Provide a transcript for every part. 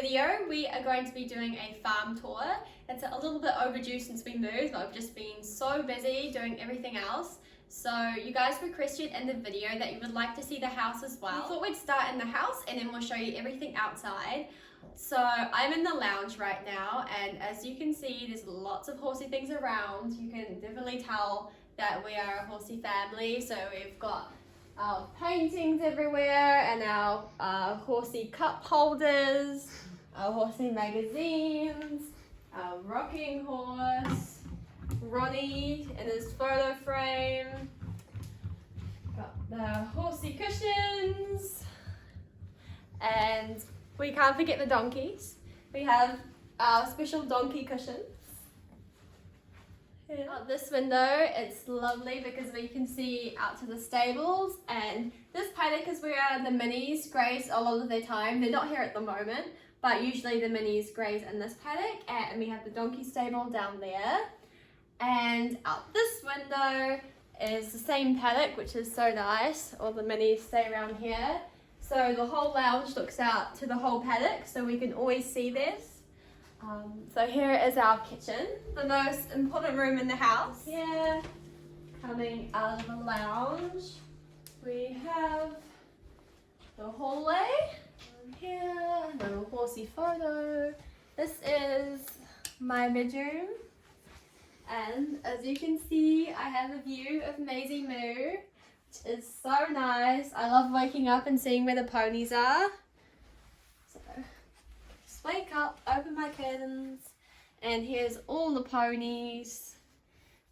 video, we are going to be doing a farm tour. It's a little bit overdue since we moved, but I've just been so busy doing everything else. So you guys requested in the video that you would like to see the house as well. We thought we'd start in the house and then we'll show you everything outside. So I'm in the lounge right now, and as you can see, there's lots of horsey things around. You can definitely tell that we are a horsey family. So we've got our paintings everywhere and our horsey cup holders, our horsey magazines, our rocking horse, Ronnie in his photo frame, got the horsey cushions, and we can't forget the donkeys. We have our special donkey cushions. Yeah. Out this window, it's lovely because we can see out to the stables, and this paddock is where the minis graze a lot of their time. They're not here at the moment, but usually the minis graze in this paddock, and we have the donkey stable down there. And out this window is the same paddock, which is so nice. All the minis stay around here. So the whole lounge looks out to the whole paddock, so we can always see this. So here is our kitchen, the most important room in the house. Here, coming out of the lounge, we have the hallway. Here, little horsey photo. This is my bedroom, and as you can see, I have a view of Maisie Moo, which is so nice. I love waking up and seeing where the ponies are. So, just wake up, open my curtains, and here's all the ponies,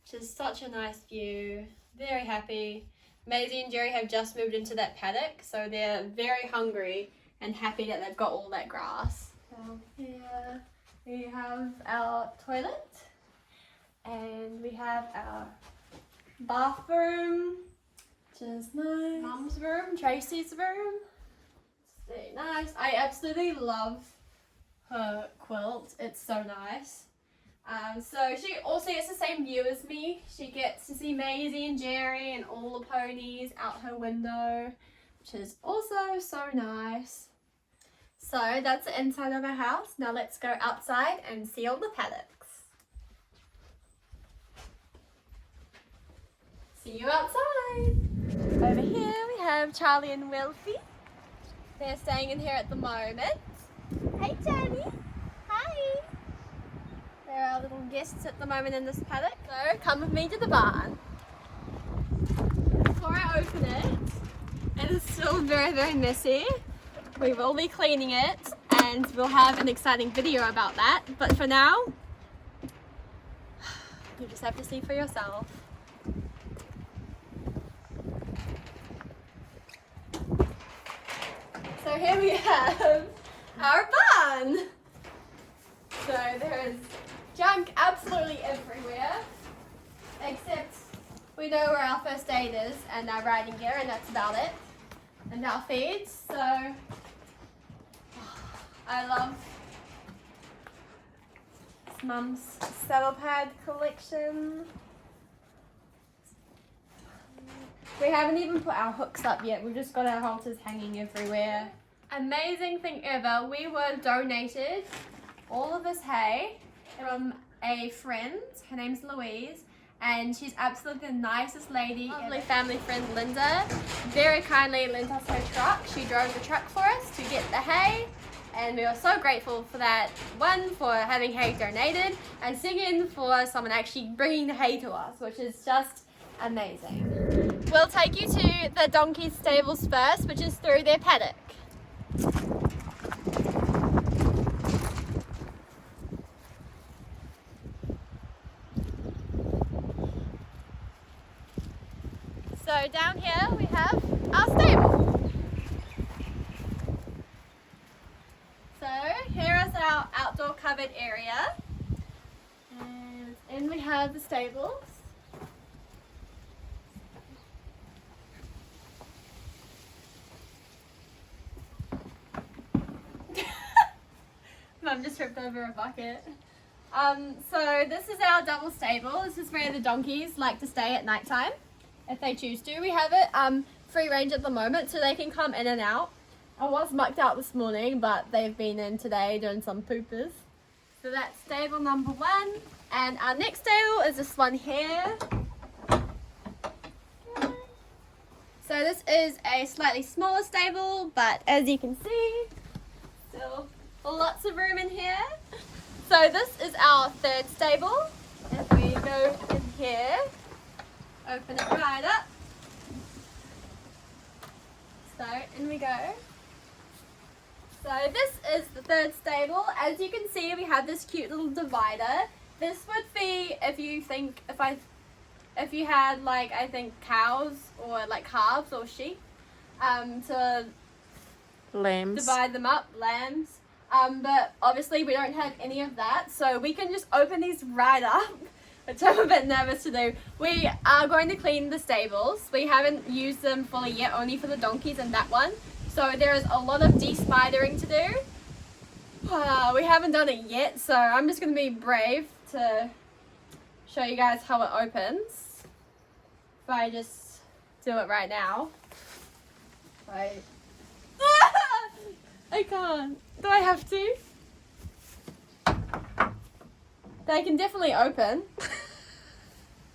which is such a nice view. Very happy. Maisie and Jerry have just moved into that paddock, so they're very hungry and happy that they've got all that grass. So here we have our toilet, and we have our bathroom, which is nice. Mum's room, Tracy's room. It's very nice. I absolutely love her quilt. It's so nice. So she also gets the same view as me. She gets to see Maisie and Jerry and all the ponies out her window, which is also so nice. So that's the inside of our house. Now let's go outside and see all the paddocks. See you outside. Over here we have Charlie and Wilfie. They're staying in here at the moment. Hey Charlie. Hi. They're our little guests at the moment in this paddock. So come with me to the barn. Before I open it, it is still very, very messy. We will be cleaning it, and we'll have an exciting video about that. But for now, you just have to see for yourself. So here we have our barn. So there is junk absolutely everywhere, except we know where our first aid is and our riding gear, and that's about it. And our feeds. So I love Mum's saddle pad collection. We haven't even put our hooks up yet. We've just got our halters hanging everywhere. Amazing thing ever. We were donated all of this hay from a friend. Her name's Louise, and she's absolutely the nicest lady. Lovely family friend Linda very kindly lent us her truck. She drove the truck for us to get the hay, and we were so grateful for that. One, for having hay donated, and second, for someone actually bringing the hay to us, which is just amazing. We'll take you to the donkey stables first, which is through their paddock. So down here we have our stable. So here is our outdoor covered area, and we have the stables. Mum just tripped over a bucket. So this is our double stable. This is where the donkeys like to stay at night time, if they choose to. We have it free range at the moment, so they can come in and out. I was mucked out this morning, but they've been in today doing some poopers. So that's stable number 1. And our next stable is this one here. So this is a slightly smaller stable, but as you can see, still lots of room in here. So this is our 3rd stable. If we go in here, open it right up. So in we go. So this is the 3rd stable. As you can see, we have this cute little divider. This would be if you had like, I think, cows or like calves or sheep, to Lambs. divide them up, lambs. But obviously we don't have any of that, so we can just open these right up, which I'm a bit nervous to do. We are going to clean the stables. We haven't used them fully yet, only for the donkeys and that one. So there is a lot of de-spidering to do. We haven't done it yet, so I'm just going to be brave to show you guys how it opens. If I just do it right now. Right. I can't. Do I have to? They can definitely open.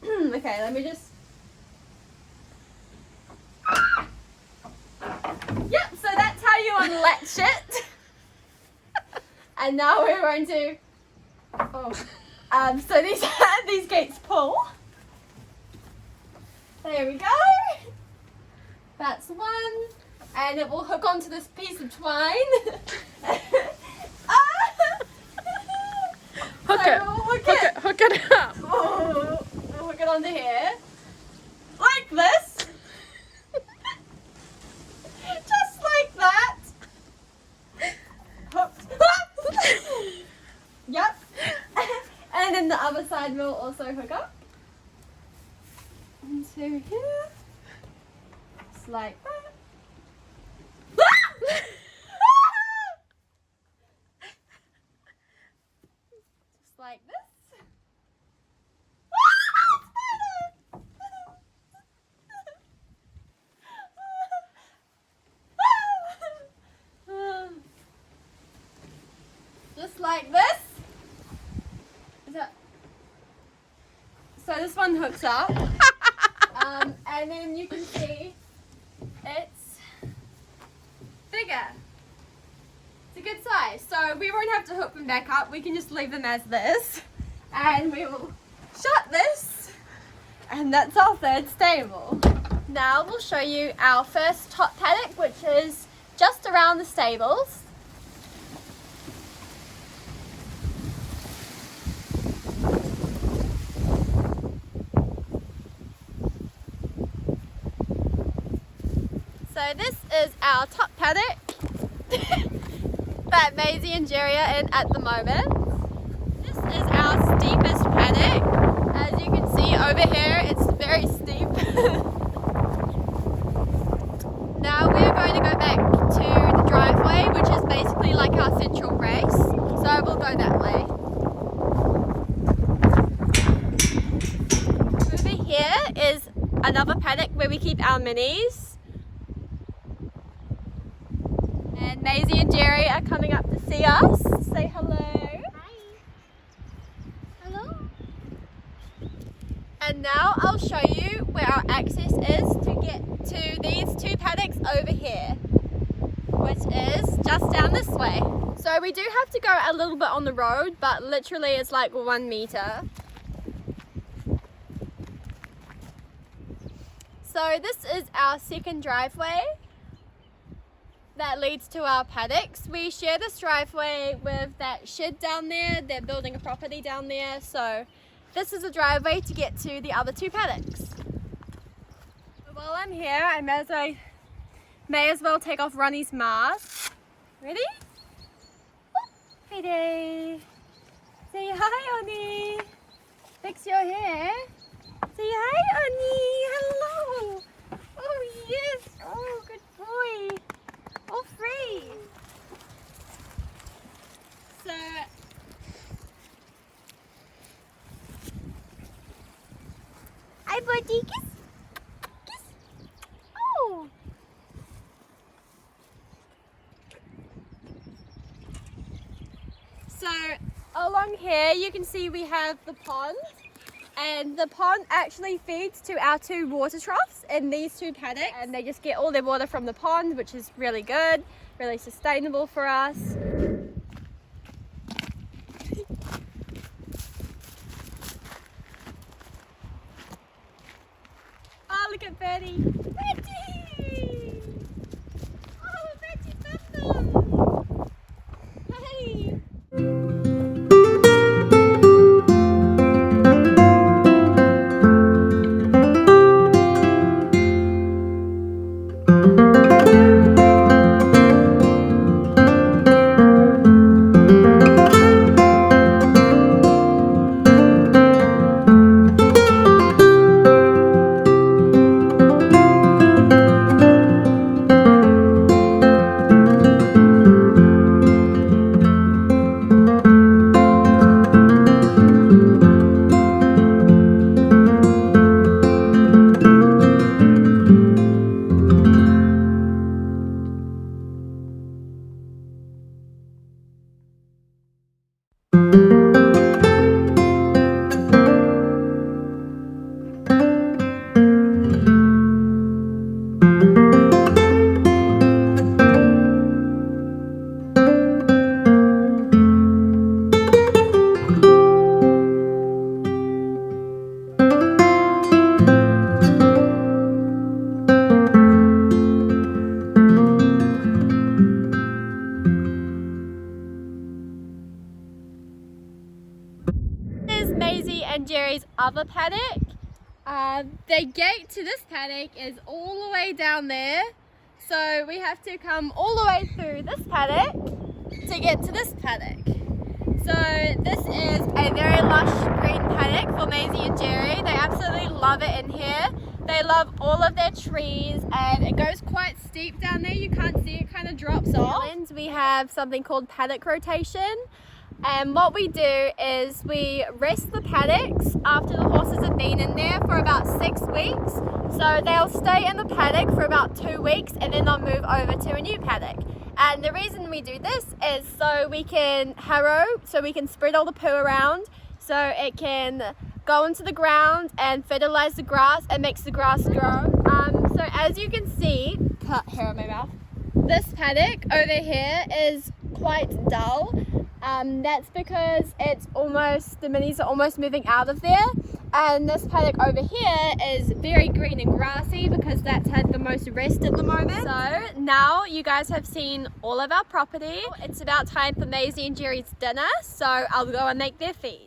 Okay, let me just... Yep, so that's how you unlatch it. And now we're going to... so these gates pull. There we go. That's one. And it will hook onto this piece of twine. Hook it up. We'll hook it onto here. Like this. Just like that. Hooked. Yep. And then the other side will also hook up. Into here. Just like that. Just like this. Just like this. So this one hooks up. And then you can see it's bigger. It's a good size. So we won't have to hook them back up. We can just leave them as this. And we will shut this. And that's our 3rd stable. Now we'll show you our first top paddock, which is just around the stables. So this is our top paddock that Maisie and Jerry are in at the moment. This is our steepest paddock. As you can see over here, it's very steep. Now we are going to go back to the driveway, which is basically like our central race. So we'll go that way. Over here is another paddock where we keep our minis. And Maisie and Jerry are coming up to see us. Say hello. Hi. Hello. And now I'll show you where our access is to get to these 2 paddocks over here, which is just down this way. So we do have to go a little bit on the road, but literally it's like 1 meter. So this is our second driveway that leads to our paddocks. We share this driveway with that shed down there. They're building a property down there, so this is a driveway to get to the other 2 paddocks. While I'm here, I may as well take off Ronnie's mask. Ready? Hey day. Say hi, Ronnie. Fix your hair. Say hi, Ronnie. Hello. Oh yes. Oh, good boy. All free. So hi, buddy. Kiss. Kiss. Oh. So along here you can see we have the pond, and the pond actually feeds to our 2 water troughs in these 2 paddocks, and they just get all their water from the pond, which is really good, really sustainable for us. Oh, look at Betty! Betty! Oh, Betty found them! Hey! Is Maisie and Jerry's other paddock. The gate to this paddock is all the way down there, so we have to come all the way through this paddock to get to this paddock. So this is a very lush green paddock for Maisie and Jerry. They absolutely love it in here. They love all of their trees, and it goes quite steep down there. You can't see it, kind of drops off. We have something called paddock rotation. And what we do is we rest the paddocks after the horses have been in there for about 6 weeks. So they'll stay in the paddock for about 2 weeks, and then they'll move over to a new paddock. And the reason we do this is so we can harrow, so we can spread all the poo around, so it can go into the ground and fertilize the grass and makes the grass grow. So as you can see, put hair on my mouth, this paddock over here is quite dull. That's because the minis are almost moving out of there, and this paddock over here is very green and grassy because that's had the most rest at the moment. So now you guys have seen all of our property. It's about time for Maisie and Jerry's dinner, so I'll go and make their feeds.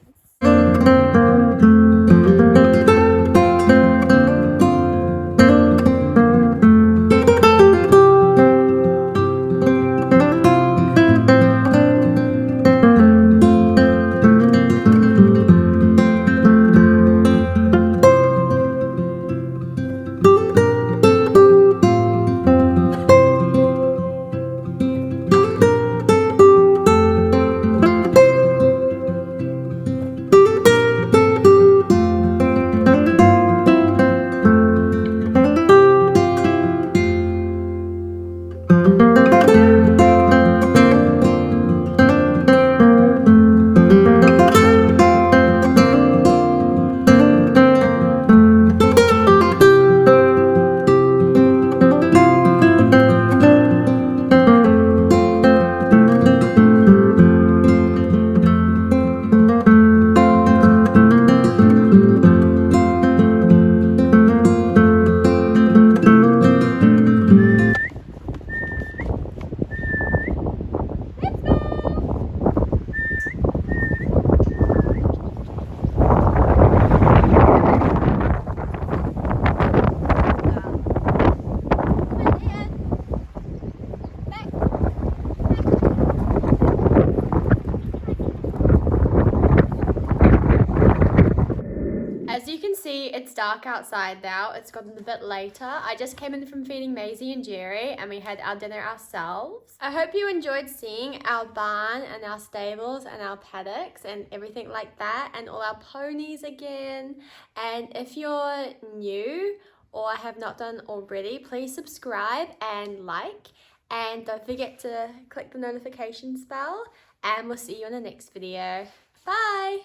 It's dark outside now. It's gotten a bit later. I just came in from feeding Maisie and Jerry, and we had our dinner ourselves. I hope you enjoyed seeing our barn and our stables and our paddocks and everything like that, and all our ponies again. And if you're new or have not done already, please subscribe and like, and don't forget to click the notifications bell. and we'll see you in the next video. Bye!